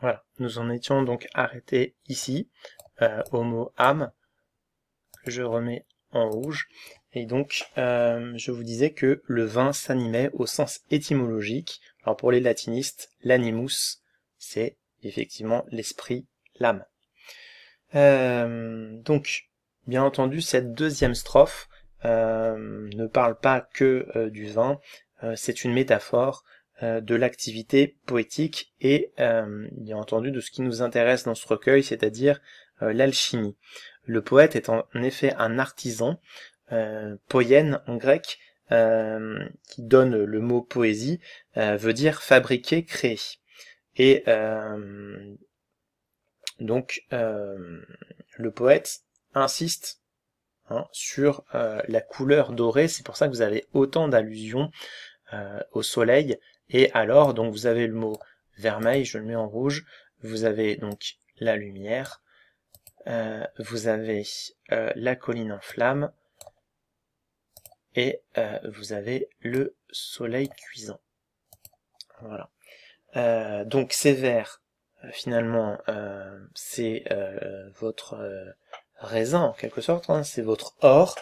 Voilà, nous en étions donc arrêtés ici, au mot âme, que je remets en rouge. Et donc, je vous disais que le vin s'animait au sens étymologique. Alors pour les latinistes, l'animus, c'est effectivement l'esprit, l'âme. Donc, bien entendu, cette deuxième strophe ne parle pas que du vin, c'est une métaphore de l'activité poétique et bien entendu de ce qui nous intéresse dans ce recueil, c'est-à-dire l'alchimie. Le poète est en effet un artisan, poiène en grec, qui donne le mot poésie, veut dire fabriquer, créer. Et donc le poète insiste sur la couleur dorée, c'est pour ça que vous avez autant d'allusions au soleil, et alors donc vous avez le mot vermeil, je le mets en rouge, vous avez donc la lumière, vous avez la colline en flamme, et vous avez le soleil cuisant. Voilà. Donc ces vers, finalement, c'est votre raisin en quelque sorte, hein, c'est votre or,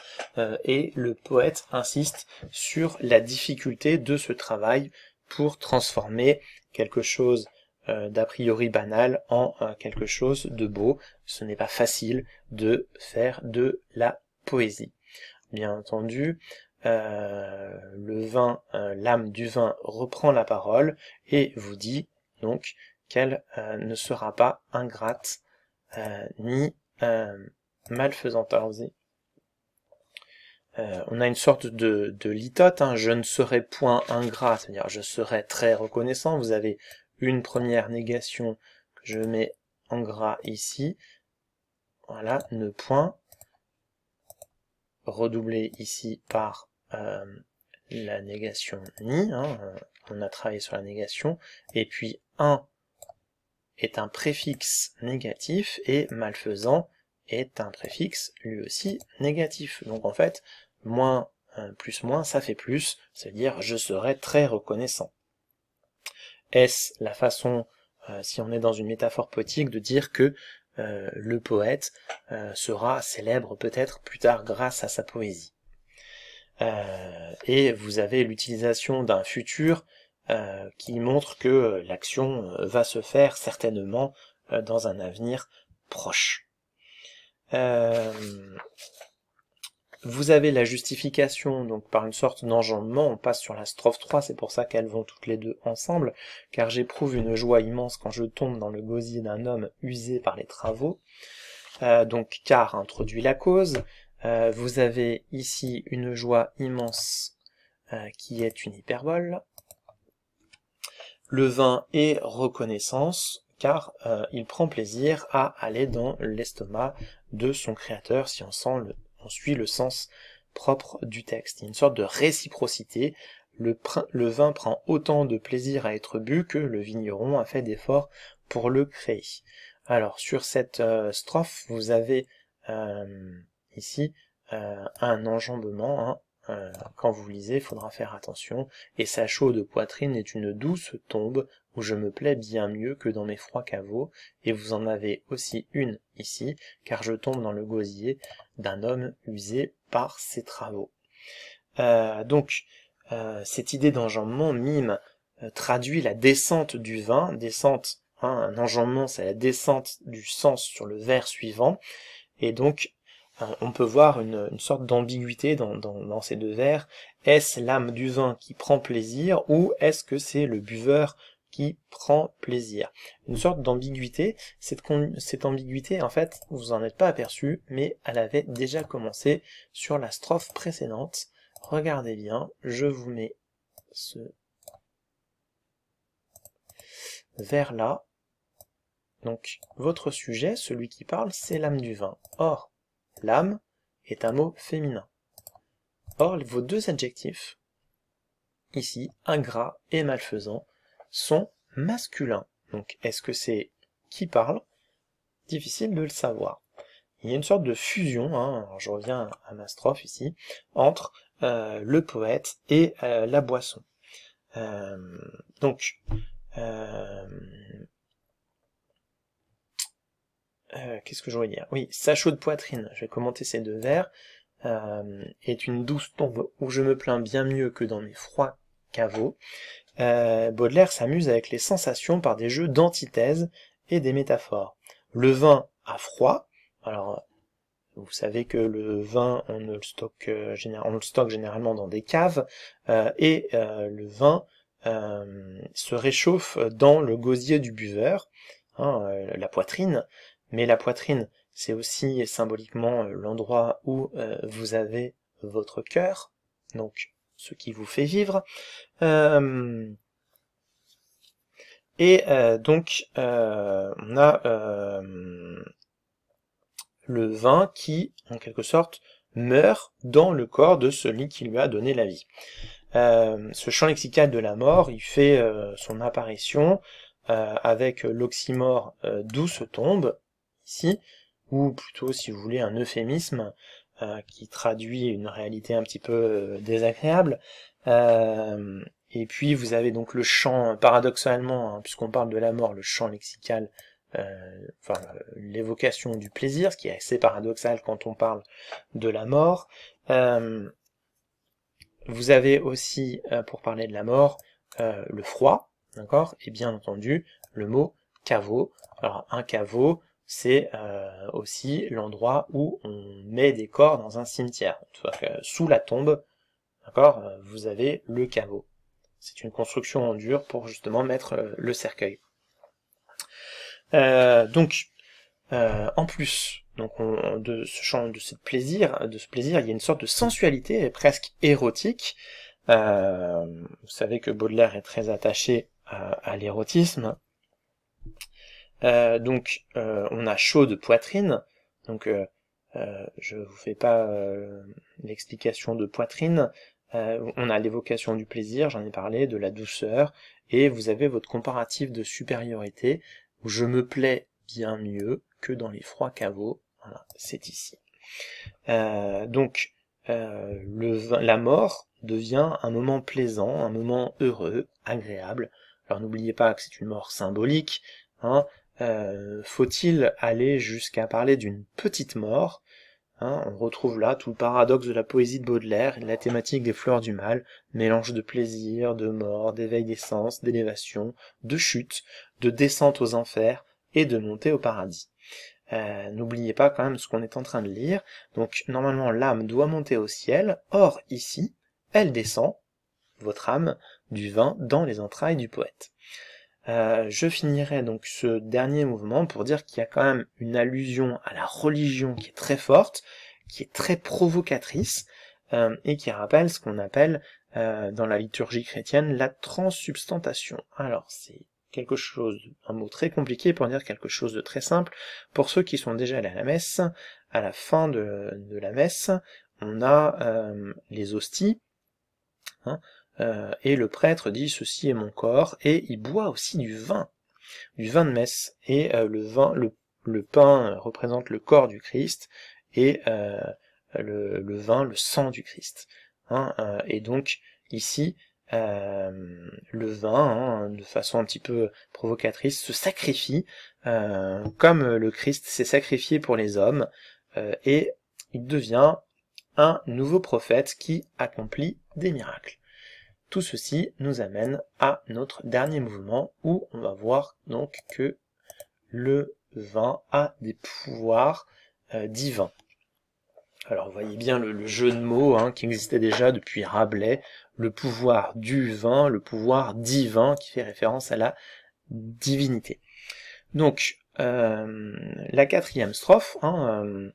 et le poète insiste sur la difficulté de ce travail pour transformer quelque chose d'a priori banal en quelque chose de beau. Ce n'est pas facile de faire de la poésie. Bien entendu, le vin, l'âme du vin reprend la parole et vous dit donc qu'elle ne sera pas ingrate ni malfaisante. Alors, on a une sorte de litote, hein, je ne serai point ingrat, c'est-à-dire je serai très reconnaissant. Vous avez une première négation que je mets en gras ici, voilà, ne point, redoublé ici par la négation ni, hein, on a travaillé sur la négation, et puis un est un préfixe négatif, et malfaisant est un préfixe lui aussi négatif. Donc en fait, moins plus moins, ça fait plus, c'est-à-dire je serai très reconnaissant. Est-ce la façon, si on est dans une métaphore poétique, de dire que le poète sera célèbre peut-être plus tard grâce à sa poésie. Et vous avez l'utilisation d'un futur qui montre que l'action va se faire certainement dans un avenir proche. Vous avez la justification donc par une sorte d'enjambement, on passe sur la strophe 3, c'est pour ça qu'elles vont toutes les deux ensemble, car j'éprouve une joie immense quand je tombe dans le gosier d'un homme usé par les travaux. Donc car introduit la cause, vous avez ici une joie immense qui est une hyperbole. Le vin est reconnaissance, car il prend plaisir à aller dans l'estomac de son créateur, si on suit le sens propre du texte. Il y a une sorte de réciprocité. Le vin prend autant de plaisir à être bu que le vigneron a fait d'efforts pour le créer. Alors, sur cette strophe, vous avez ici un enjambement, hein. Quand vous lisez, il faudra faire attention. Et sa chaude poitrine est une douce tombe où je me plais bien mieux que dans mes froids caveaux. Et vous en avez aussi une ici, car je tombe dans le gosier d'un homme usé par ses travaux. Donc, cette idée d'enjambement mime traduit la descente du vin, descente, hein, un enjambement c'est la descente du sens sur le vers suivant, et donc on peut voir une sorte d'ambiguïté dans ces deux vers. Est-ce l'âme du vin qui prend plaisir, ou est-ce que c'est le buveur qui prend plaisir? Une sorte d'ambiguïté. Cette ambiguïté, en fait, vous en êtes pas aperçu, mais elle avait déjà commencé sur la strophe précédente. Regardez bien, je vous mets ce vers-là. Donc, votre sujet, celui qui parle, c'est l'âme du vin. Or, l'âme est un mot féminin. Or, vos deux adjectifs, ici, ingrat et malfaisant, sont masculins. Donc, est-ce que c'est qui parle? Difficile de le savoir. Il y a une sorte de fusion, hein, alors je reviens à ma strophe ici, entre le poète et la boisson. Donc, qu'est-ce que je voulais dire? Oui, sa chaude poitrine, je vais commenter ces deux vers, est une douce tombe où je me plains bien mieux que dans mes froids caveaux. Baudelaire s'amuse avec les sensations par des jeux d'antithèse et des métaphores. Le vin a froid, alors vous savez que le vin on le stocke généralement dans des caves, et le vin se réchauffe dans le gosier du buveur, hein, la poitrine, mais la poitrine c'est aussi symboliquement l'endroit où vous avez votre cœur, donc ce qui vous fait vivre. Donc on a le vin qui, en quelque sorte, meurt dans le corps de celui qui lui a donné la vie. Ce champ lexical de la mort, il fait son apparition avec l'oxymore douce tombe, ici, ou plutôt, si vous voulez, un euphémisme qui traduit une réalité un petit peu désagréable. Et puis vous avez donc le champ, paradoxalement, hein, puisqu'on parle de la mort, le champ lexical, l'évocation du plaisir, ce qui est assez paradoxal quand on parle de la mort. Vous avez aussi, pour parler de la mort, le froid, d'accord, et bien entendu le mot caveau. Alors un caveau, c'est aussi l'endroit où on met des corps dans un cimetière. Sous la tombe, d'accord, vous avez le caveau. C'est une construction en dur pour justement mettre le cercueil. En plus, donc de ce plaisir, il y a une sorte de sensualité presque érotique. Vous savez que Baudelaire est très attaché à l'érotisme. On a chaude poitrine. Donc je vous fais pas l'explication de poitrine. On a l'évocation du plaisir, j'en ai parlé, de la douceur, et vous avez votre comparatif de supériorité, où je me plais bien mieux que dans les froids caveaux. Voilà, c'est ici. La mort devient un moment plaisant, un moment heureux, agréable. Alors n'oubliez pas que c'est une mort symbolique, hein. Faut-il aller jusqu'à parler d'une petite mort? On retrouve là tout le paradoxe de la poésie de Baudelaire, la thématique des fleurs du mal, mélange de plaisir, de mort, d'éveil des sens, d'élévation, de chute, de descente aux enfers et de montée au paradis. N'oubliez pas quand même ce qu'on est en train de lire. Donc normalement l'âme doit monter au ciel, or ici, elle descend, votre âme, du vin dans les entrailles du poète. Je finirai donc ce dernier mouvement pour dire qu'il y a quand même une allusion à la religion qui est très forte, qui est très provocatrice, et qui rappelle ce qu'on appelle dans la liturgie chrétienne la transsubstantation. Alors c'est quelque chose, un mot très compliqué pour dire quelque chose de très simple. Pour ceux qui sont déjà allés à la messe, à la fin de la messe, on a les hosties, hein, et le prêtre dit ceci est mon corps, et il boit aussi du vin de messe, et le pain représente le corps du Christ, et le vin le sang du Christ, hein, et donc ici le vin, hein, de façon un petit peu provocatrice, se sacrifie comme le Christ s'est sacrifié pour les hommes, et il devient un nouveau prophète qui accomplit des miracles. Tout ceci nous amène à notre dernier mouvement où on va voir donc que le vin a des pouvoirs divins. Alors vous voyez bien le jeu de mots, hein, qui existait déjà depuis Rabelais, le pouvoir du vin, le pouvoir divin qui fait référence à la divinité. Donc la quatrième strophe, hein,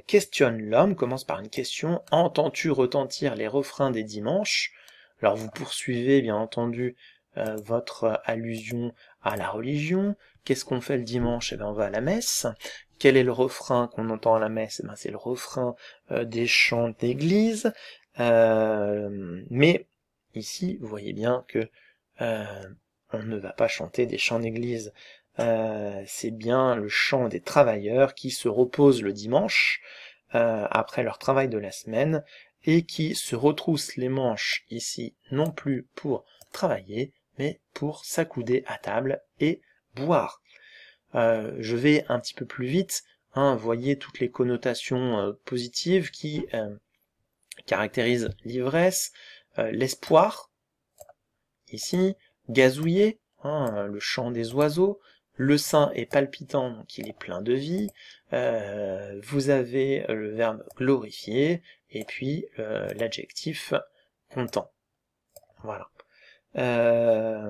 questionne l'homme, commence par une question: entends-tu retentir les refrains des dimanches? Alors vous poursuivez bien entendu votre allusion à la religion. Qu'est-ce qu'on fait le dimanche? Eh bien on va à la messe. Quel est le refrain qu'on entend à la messe? Eh bien c'est le refrain des chants d'église. Mais ici vous voyez bien que on ne va pas chanter des chants d'église. C'est bien le chant des travailleurs qui se reposent le dimanche après leur travail de la semaine, et qui se retroussent les manches ici non plus pour travailler, mais pour s'accouder à table et boire. Je vais un petit peu plus vite, hein, voyez toutes les connotations positives qui caractérisent l'ivresse, l'espoir, ici, gazouiller, hein, le chant des oiseaux, le sein est palpitant, donc il est plein de vie, vous avez le verbe glorifier, et puis l'adjectif content. Voilà.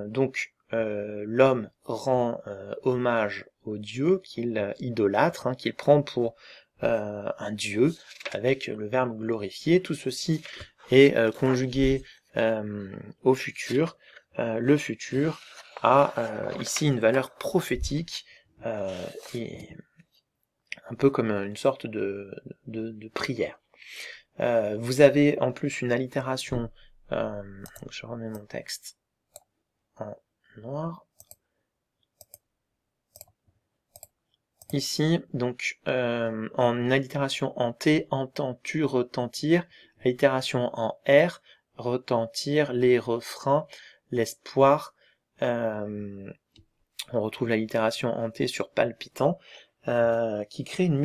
Donc, l'homme rend hommage au Dieu qu'il idolâtre, hein, qu'il prend pour un Dieu, avec le verbe glorifier. Tout ceci est conjugué au futur. Le futur a ici une valeur prophétique, et un peu comme une sorte de prière. Vous avez en plus une allitération, je remets mon texte en noir. Ici, donc, en une allitération en T, entends-tu retentir, allitération en R, retentir, les refrains, l'espoir, on retrouve l'allitération en T sur palpitant, qui crée une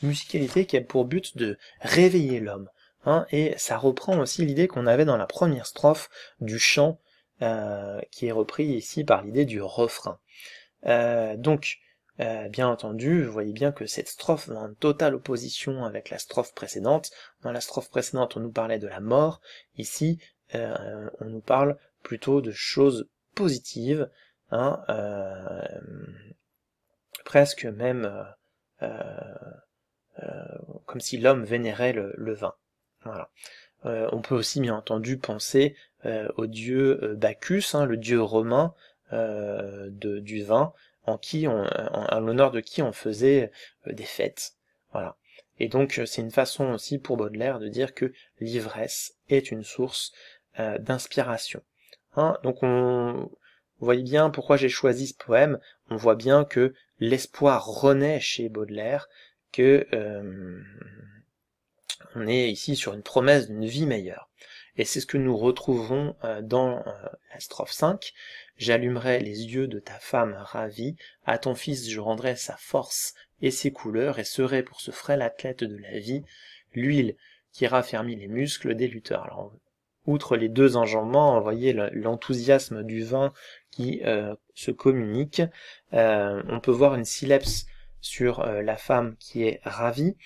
musicalité qui a pour but de réveiller l'homme. Hein, et ça reprend aussi l'idée qu'on avait dans la première strophe du chant, qui est repris ici par l'idée du refrain. Donc, bien entendu, vous voyez bien que cette strophe est en totale opposition avec la strophe précédente. Dans la strophe précédente, on nous parlait de la mort. Ici, on nous parle plutôt de choses positives, hein, presque même comme si l'homme vénérait le vin. Voilà. On peut aussi bien entendu penser au dieu Bacchus, hein, le dieu romain du vin, en l'honneur de qui on faisait des fêtes. Voilà. Et donc c'est une façon aussi pour Baudelaire de dire que l'ivresse est une source d'inspiration. Hein, donc vous voyez bien pourquoi j'ai choisi ce poème. On voit bien que l'espoir renaît chez Baudelaire, que on est ici sur une promesse d'une vie meilleure. Et c'est ce que nous retrouvons dans la strophe 5. J'allumerai les yeux de ta femme ravie, à ton fils je rendrai sa force et ses couleurs, et serai pour ce frêle athlète de la vie, l'huile qui raffermit les muscles des lutteurs. Alors, outre les deux enjambements, vous voyez l'enthousiasme du vin qui se communique. On peut voir une syllèpse sur la femme qui est ravie,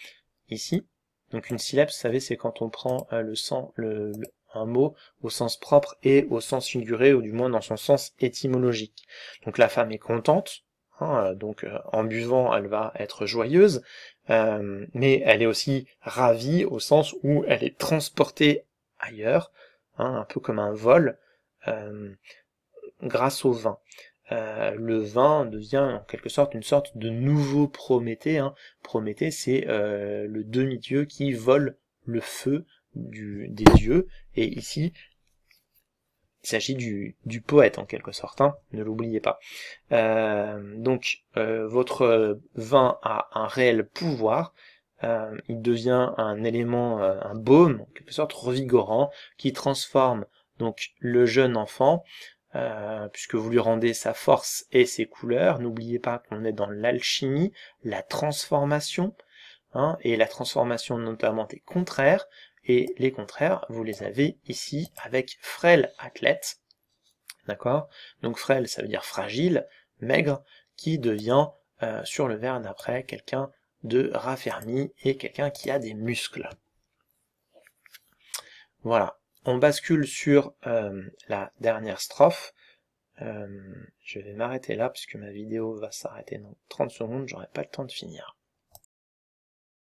ici. Donc une syllèpse, vous savez, c'est quand on prend un mot au sens propre et au sens figuré, ou du moins dans son sens étymologique. Donc la femme est contente, hein, donc en buvant, elle va être joyeuse, mais elle est aussi ravie au sens où elle est transportée ailleurs, hein, un peu comme un vol, grâce au vin. Le vin devient en quelque sorte une sorte de nouveau Prométhée. Hein. Prométhée, c'est le demi-dieu qui vole le feu des dieux, et ici, il s'agit du poète en quelque sorte, hein, ne l'oubliez pas. Donc, votre vin a un réel pouvoir, il devient un élément, un baume, en quelque sorte revigorant, qui transforme donc le jeune enfant, puisque vous lui rendez sa force et ses couleurs. N'oubliez pas qu'on est dans l'alchimie, la transformation, hein, et la transformation notamment des contraires, et les contraires, vous les avez ici avec frêle athlète, d'accord? Donc frêle, ça veut dire fragile, maigre, qui devient, sur le vers d'après, quelqu'un de raffermi et quelqu'un qui a des muscles. Voilà. On bascule sur la dernière strophe. Je vais m'arrêter là, puisque ma vidéo va s'arrêter dans 30 secondes, j'aurai pas le temps de finir.